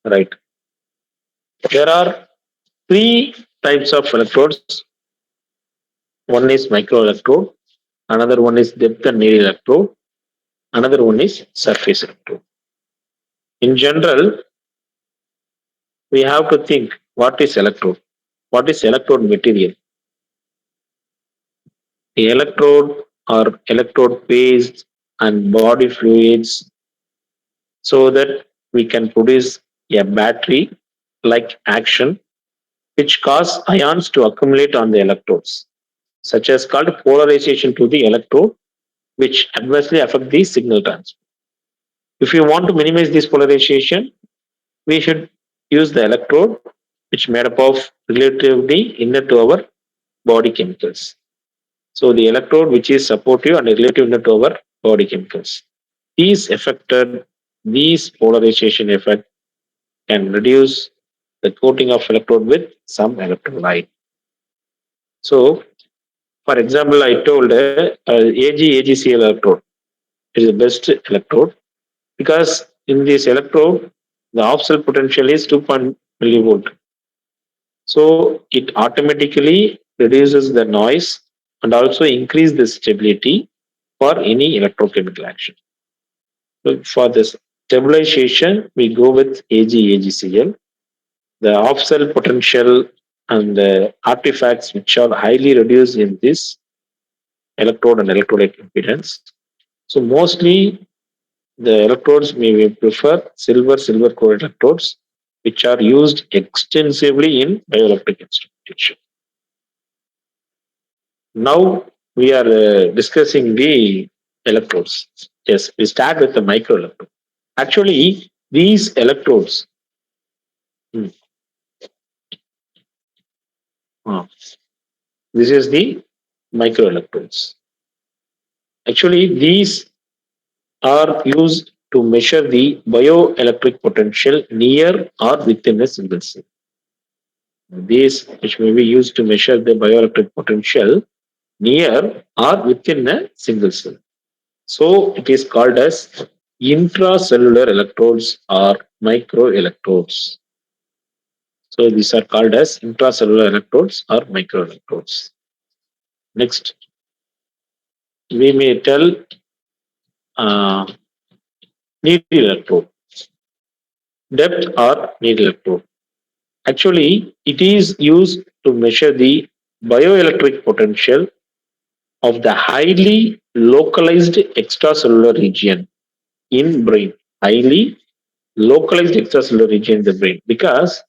Right. There are three types of electrodes. One is microelectrode, another one is depth and needle electrode, another one is surface electrode. In general, we have to think what is electrode? What is electrode material? The electrode or electrode paste and body fluids so that we can produce a battery like action which cause ions to accumulate on the electrodes, such as called polarization to the electrode, which adversely affect the signal transfer. If you want to minimize this polarization, we should use the electrode, which made up of relatively inner to our body chemicals. So the electrode, which is supportive and relative inner to our body chemicals. These affected, these polarization effect can reduce the coating of electrode with some electrolyte. So, for example, I told AgCl electrode is the best electrode because in this electrode, the off-cell potential is 2.0 millivolt. So it automatically reduces the noise and also increase the stability for any electrochemical action. So for this stabilization, we go with AgCl. The off-cell potential and the artifacts which are highly reduced in this electrode and electrolyte impedance. So mostly the electrodes we prefer silver core electrodes, which are used extensively in bioelectric instrumentation. Now we are discussing the electrodes. Yes, we start with the microelectrode. Actually, these electrodes, hmm, ah, this is the microelectrodes. Actually, these are used to measure the bioelectric potential near or within a single cell. These which may be used to measure the bioelectric potential near or within a single cell. So it is called as intracellular electrodes or microelectrodes. So these are called as intracellular electrodes or microelectrodes. Next, we may tell uh, needle electrode, depth or needle electrode. Actually, it is used to measure the bioelectric potential of the highly localized extracellular region in brain. Highly localized extracellular region in the brain because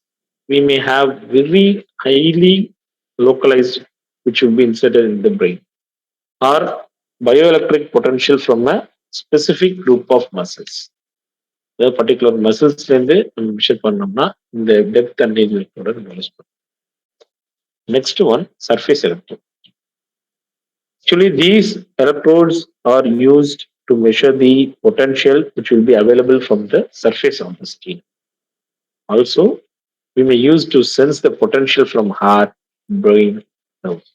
we may have very highly localized which will be inserted in the brain or bioelectric potential from a specific group of muscles. The particular muscles measure பண்ணோம்னா இந்த depth and electrode நம்ம use பண்ணுவோம். Next one, surface electrode. Actually, these electrodes are used to measure the potential which will be available from the surface of the skin. Also, we may use to sense the potential from heart, brain, nerves.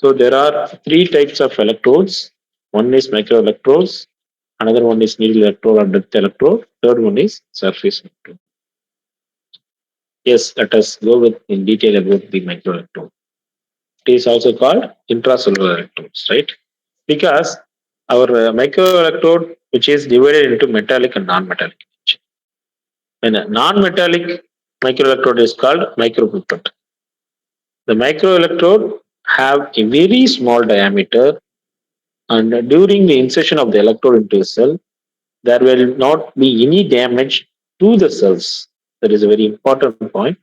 So there are three types of electrodes. One is microelectrodes, another one is needle electrode or depth electrode, third one is surface electrode. Yes, let us go with in detail about the microelectrode. It is also called intracellular electrodes, right? Because our microelectrode, which is divided into metallic and non-metallic. And a non-metallic microelectrode is called micropipette. The microelectrode have a very small diameter, and during the insertion of the electrode into a cell, there will not be any damage to the cells. That is a very important point.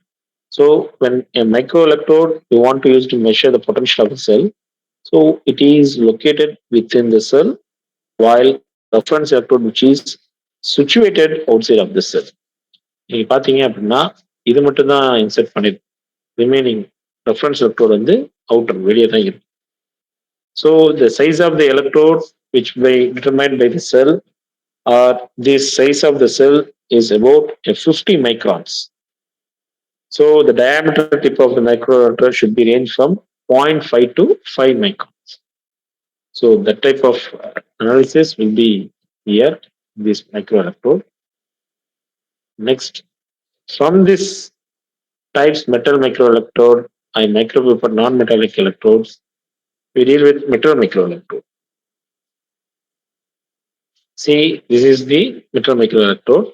So when a microelectrode you want to use to measure the potential of a cell, so it is located within the cell, while reference electrode which is situated outside of the cell. நீங்க பாத்தீங்க அப்படின்னா இது மட்டும் தான் insert பண்ணிருக்கு. Remaining reference electrode வந்து outer வெளியே தான் இருக்கு. So the size of the electrode which by determined by the cell or the size of the cell is about 50 microns. So the diameter tip of the microelectrode should be range from 0.5 to 5 microns. So that type of analysis will be here, this microelectrode. Next, from this types metal microelectrode and micropipette non-metallic electrodes, we deal with metal microelectrode. See, this is the metal microelectrode.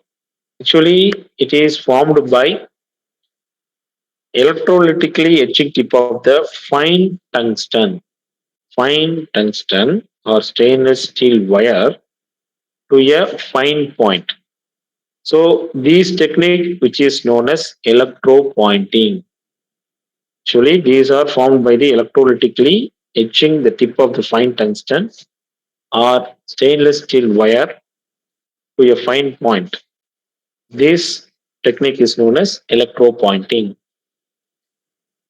Actually, it is formed by electrolytically etching tip of the fine tungsten or stainless steel wire to a fine point. So, this technique, which is known as electropointing, actually, these are formed by the electrolytically etching the tip of the fine tungsten or stainless steel wire to a fine point. This technique is known as electropointing.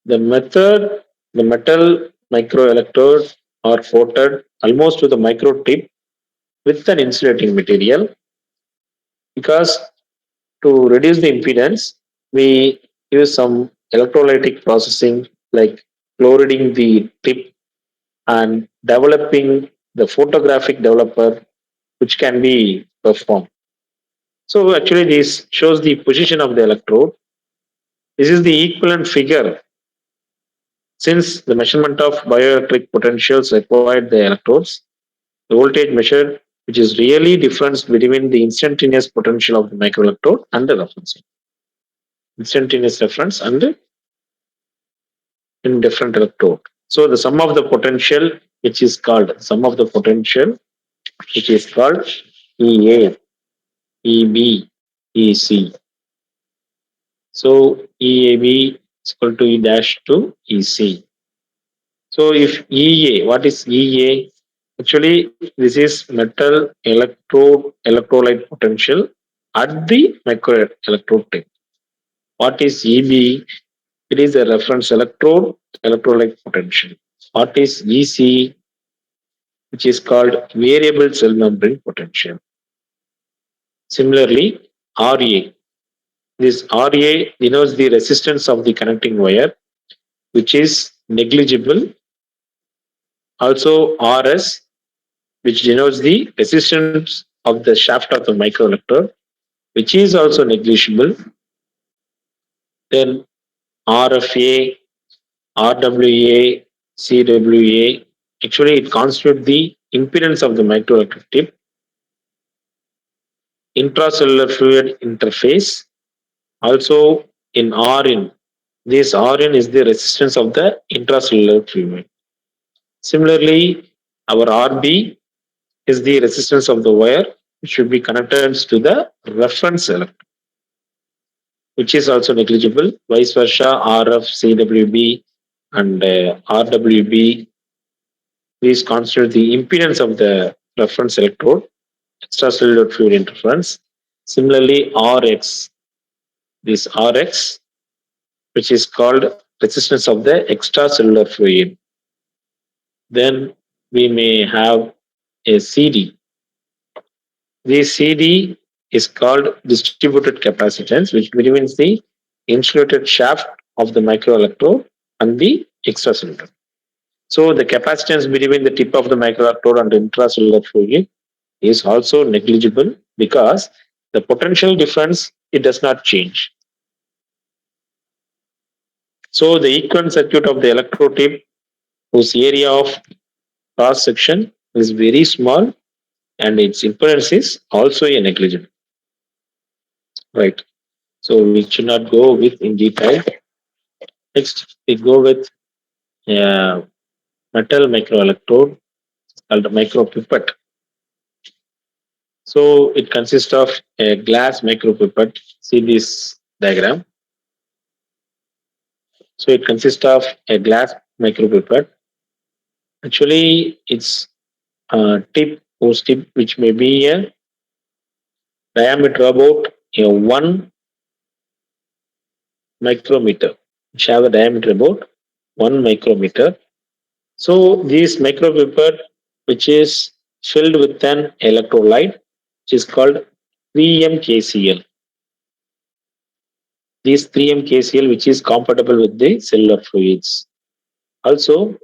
The method, the metal microelectrodes are coated almost to the micro tip with an insulating material because to reduce the impedance, we use some electrolytic processing like chloriding the tip and developing the photographic developer which can be performed. So actually this shows the position of the electrode. This is the equivalent figure since the measurement of bioelectric potentials required the electrodes, the voltage measured which is really difference between the instantaneous potential of the microelectrode and the reference. Instantaneous reference and indifferent electrode. So the sum of the potential which is called EA, EB, EC. So EAB is equal to E dash to EC. So if EA, what is EA? Actually, this is metal electrolyte potential at the microelectrode type. What is EB? It is a reference electrolyte potential. What is EC? Which is called variable cell membrane potential. Similarly, RA. This RA denotes the resistance of the connecting wire, which is negligible. Also, RS, which denotes the resistance of the shaft of the microelectrode, which is also negligible. Then RFA, RWA, CWA, actually it constitutes the impedance of the microelectrode tip, intracellular fluid interface. Also in RN, this RN is the resistance of the intracellular fluid. Similarly, our RB is the resistance of the wire which should be connected to the reference electrode, which is also negligible. Vice versa, RF, CWB, and RWB. These constitute the impedance of the reference electrode, extracellular fluid interference. Similarly, RX, this RX, which is called resistance of the extracellular fluid. Then we may have a CD. This CD is called distributed capacitance, which between the insulated shaft of the microelectrode and the extracellular. So the capacitance between the tip of the microelectrode and the intracellular fluid is also negligible because the potential difference it does not change. So the equivalent circuit of the electrode tip whose area of cross section is very small and its impedance is also a negligible. Right. So we should not go with in detail. Next, we go with a metal microelectrode called micropipette. So it consists of a glass micropipette. See this diagram. So it consists of a glass micropipette. Actually, it's a tip whose tip which may be a diameter about a 1 micrometer, which have a diameter about 1 micrometer. So this micropipette, which is filled with an electrolyte, which is called 3MKCl. This 3MKCl, which is compatible with the cellular fluids. Also,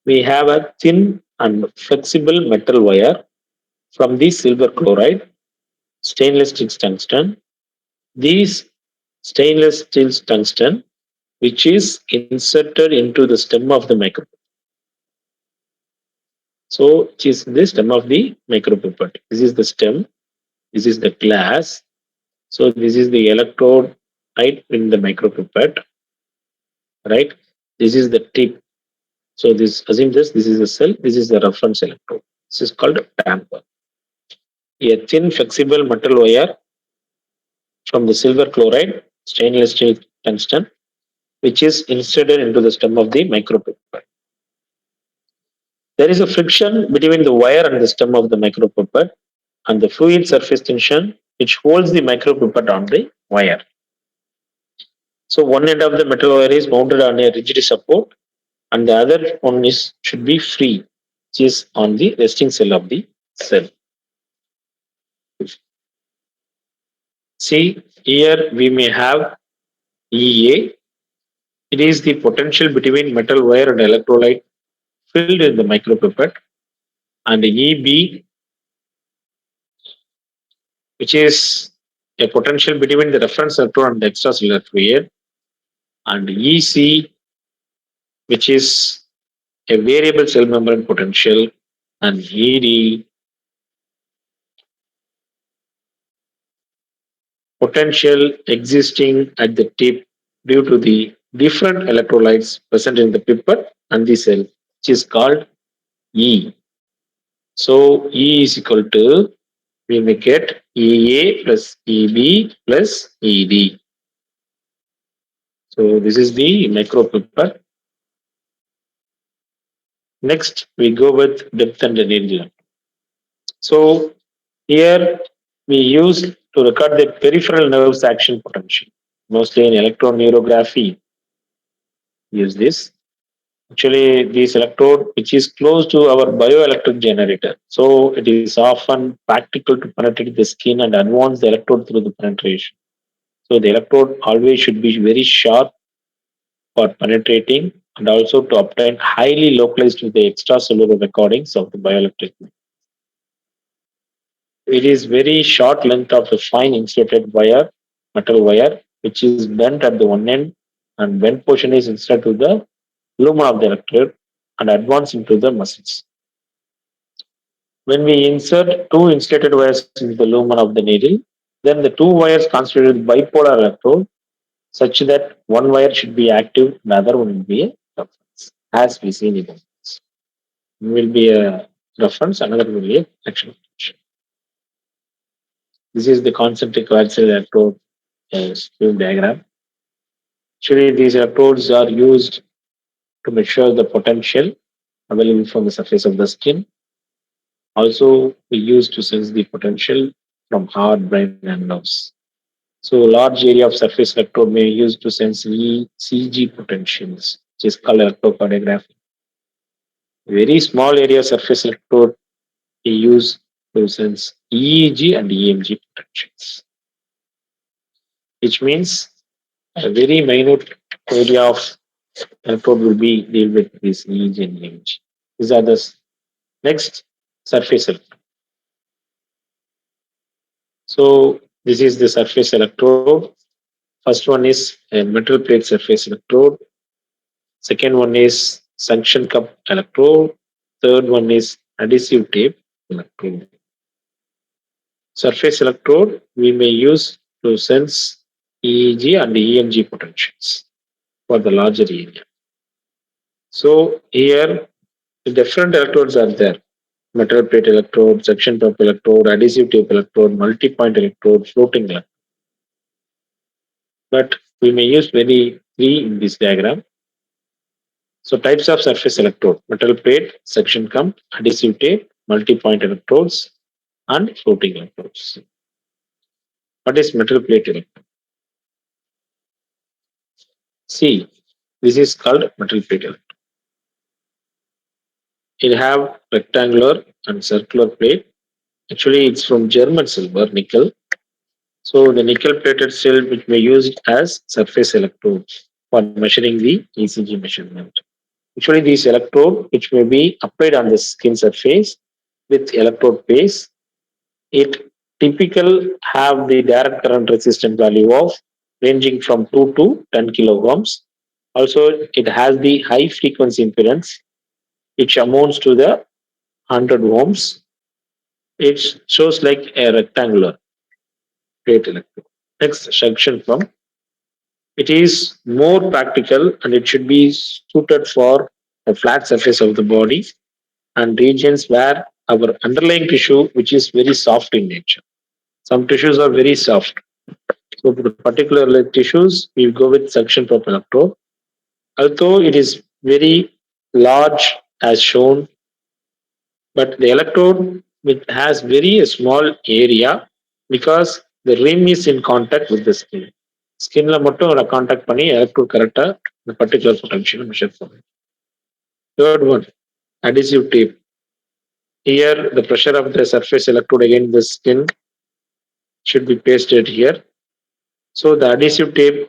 we have a thin and flexible metal wire from the silver chloride, stainless steel tungsten, These stainless steel tungsten, which is inserted into the stem of the micro. So, it is the stem of the micropipette. This is the stem. This is the glass. So, this is the electrode right in the micropipette, right? This is the tip. So, this assume this is the cell. This is the reference electrode. This is called tamper. A thin flexible metal wire from the silver chloride, stainless steel tungsten, which is inserted into the stem of the micropipette. There is a friction between the wire and the stem of the micropipette and the fluid surface tension which holds the micropipette on the wire. So one end of the metal wire is mounted on a rigid support and the other one is should be free, which is on the resting cell of the cell. See here we may have EA. It is the potential between metal wire and electrolyte filled in the micropipette, and EB, which is a potential between the reference electrode and the extracellular fluid, and EC, which is a variable cell membrane potential, and ED, potential existing at the tip due to the different electrolytes present in the pipette and the cell, which is called E. So E is equal to, we may get EA plus EB plus ED. So this is the micropipette. Next, we go with depth and needle. So here we use to record the peripheral nerves action potential. Mostly in electroneurography, use this. Actually, this electrode which is close to our bioelectric generator. So it is often practical to penetrate the skin and advance the electrode through the penetration. So the electrode always should be very sharp for penetrating and also to obtain highly localized with the extracellular recordings of the bioelectric. It is very short length of a fine insulated wire, metal wire, which is bent at the one end and bent portion is inserted to the lumen of the electrode and advance into the muscles. When we insert two insulated wires into the lumen of the needle, then the two wires constitute bipolar electrode such that one wire should be active and the other one will be a reference, as we see in the one will be a reference, another will be a action potential. This is the concentric coaxial electrode stream diagram. Actually, these electrodes are used to measure the potential available from the surface of the skin. Also, we use to sense the potential from heart, brain, and nerves. So, large area of surface electrode may be used to sense ECG potentials, which is called electrocardiography. Very small area surface electrode we use to sense EEG and EMG potentials, which means a very minute area of electrode will be deal with this EEG and EMG. These are the next surface electrode. So this is the surface electrode. First one is a metal plate surface electrode. Second one is suction cup electrode. Third one is adhesive tape electrode. Surface electrode we may use to sense EEG and EMG potentials for the larger area. So here the different electrodes are there. Metal plate electrode, suction cup electrode, adhesive tape electrode, multi-point electrode, floating electrode. But we may use very three in this diagram. So types of surface electrode: metal plate, suction cup, adhesive tape, multi-point electrodes, and floating electrodes. What is metal plate electrode? See, this is called metal plate electrode. It have rectangular and circular plate. Actually, it's from German silver, nickel. So the nickel plated cell which may used as surface electrode for measuring the ECG measurement. Actually, these electrode which may be applied on the skin surface with electrode base, it typical have the direct current resistance value of ranging from 2 to 10 kilo ohms. Also, it has the high frequency impedance, which amounts to the 100 ohms. It shows like a rectangular plate electrode. Next section from it is more practical and it should be suited for the flat surface of the body and regions where our underlying tissue, which is very soft in nature. Some tissues are very soft. So for the particular like tissues, we go with suction prop electrode. Although it is very large as shown, but the electrode it has very small area because the rim is in contact with the skin. Skinல மட்டும் contact பண்ணி electrode கரெக்டா இந்த particular potential measure பண்ணும். Third one, adhesive tape. Here, the pressure of the surface electrode against the skin should be pasted here. So the adhesive tape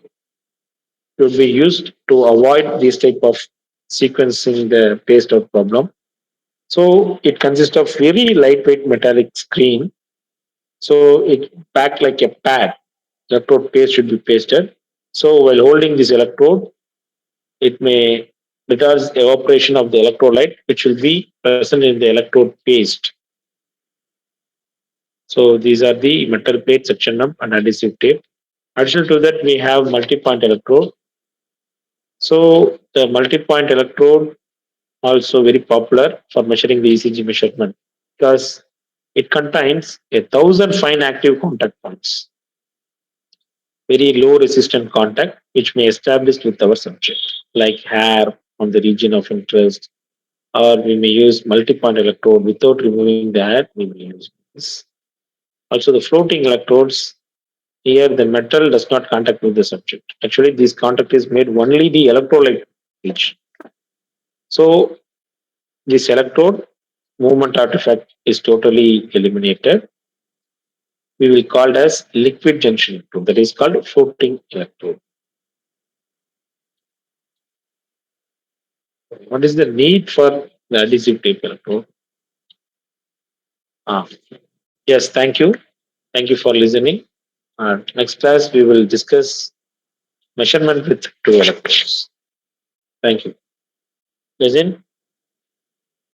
should be used to avoid this type of sequencing the paste out problem. So it consists of very lightweight metallic screen. So it packed like a pad. Electrode paste should be pasted. So while holding this electrode, it may retards evaporation of the electrolyte, which will be present in the electrode paste. So these are the metal plate, suction up, and adhesive tape. Additional to that, we have multi-point electrode. So the multi-point electrode also very popular for measuring the ECG measurement because it contains 1,000 fine active contact points, very low resistant contact, which may establish with our subject, like hair on the region of interest, or we may use multi-point electrode without removing the hair. We may use this. Also, the floating electrodes. Here, the metal does not contact with the subject. Actually, this contact is made only the electrolyte reach. So, this electrode movement artifact is totally eliminated. We will call it as liquid junction electrode. That is called floating electrode. What is the need for the adhesive tape electrode? Ah, yes, thank you. Thank you for listening. Next class, we will discuss measurement with two electrodes. Thank you. Listen.